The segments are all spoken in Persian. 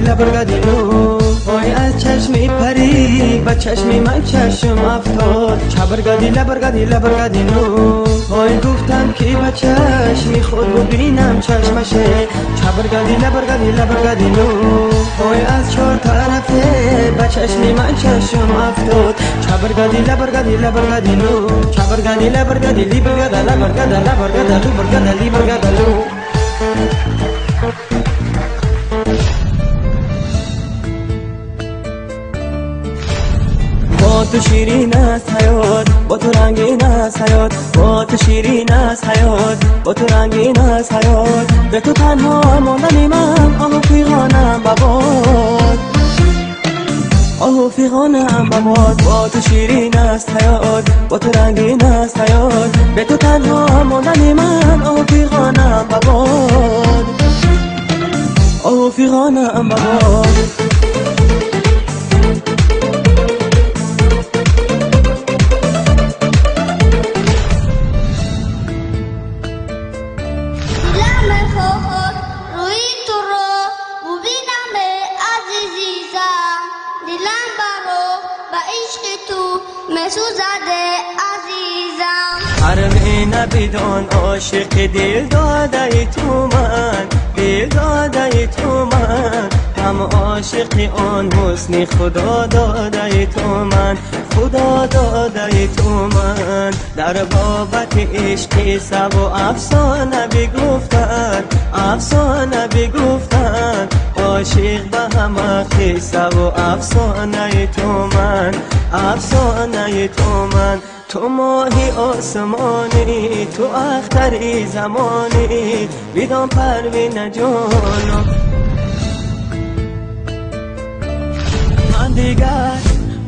لبرگدیلو وای از چشمی پری با چشمی من چشم افتاد لبرگدیلو وای گفتم که با چشمی خود ببینم چشمشه لبرگدیلو وای از چهار طرفه با چشمی من چشم افتاد لبرگدیلو با تو شیرین است حیات با تو رنگین است حیات با تو شیرین است حیات با تو رنگین است حیات به تو تنها ماندنی من آهو فیغانم بباد آهو فیغانم بباد با تو شیرین است حیات با تو رنگین است حیات به تو تنها ماندنی من آهو فیغانم بباد آهو فیغانم بباد حرم نبیدان عاشق دل داده تو من هم عاشق آن حسن خدا داده تو من در بابت عشق سب و افسانه بگفتن عاشق به همه قصه و افسانه تو من تو ماهی آسمانی تو اختری زمانی بیدان پروین جانم من دیگر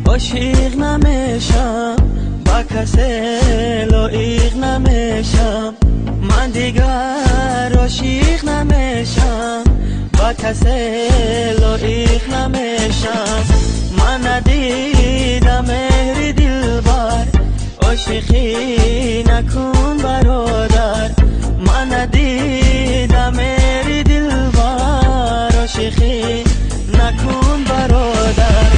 عاشق نمیشم با کسی لایق نمیشم من دیگر عاشق نمیشم با کسی لایق نمیشم من ندیدم مهر دلبر عاشقی نکن برادر من ندیدم مهر دلبر عاشقی نکن برادر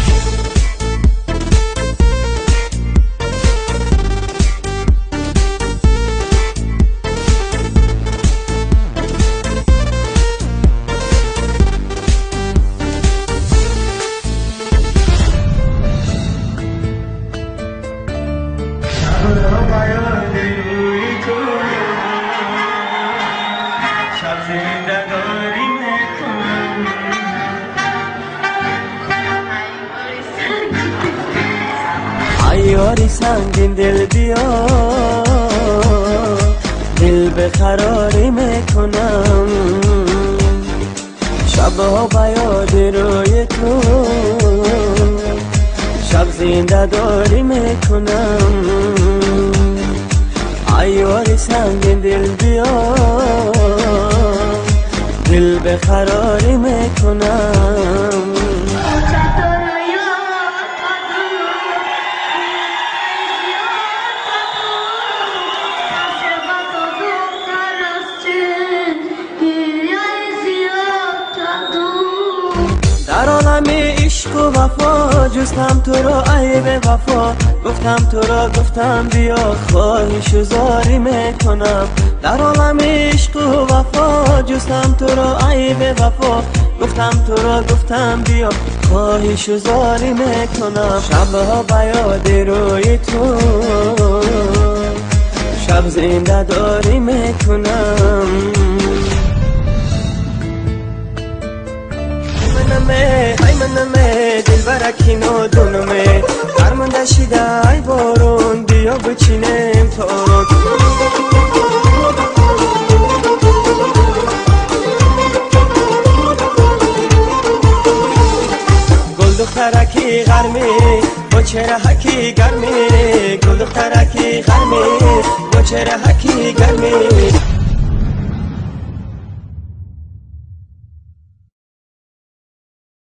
یاری سنگین دل بیا دل به قراری میکنم شبها با یاد روی تو شب زنده داری میکنم یاری سنگین دل بیا دل به قراری میکنم در عالم عشق و وفا جستم تو را عیب وفا گفتم بیا خواهش و زاری میکنم در عالم عشق و وفا جستم تو را عیب وفا گفتم بیا خواهش و زاری میکنم شبها با یاد روی تو شب زنده داری میکنم منمه دل برکی نادونمه درمانده شیده ای بارون بیا بچینم تارون گل دخترکی غرمه با چهره حکی گرمه گل دخترکی غرمه با چهره حکی گرمه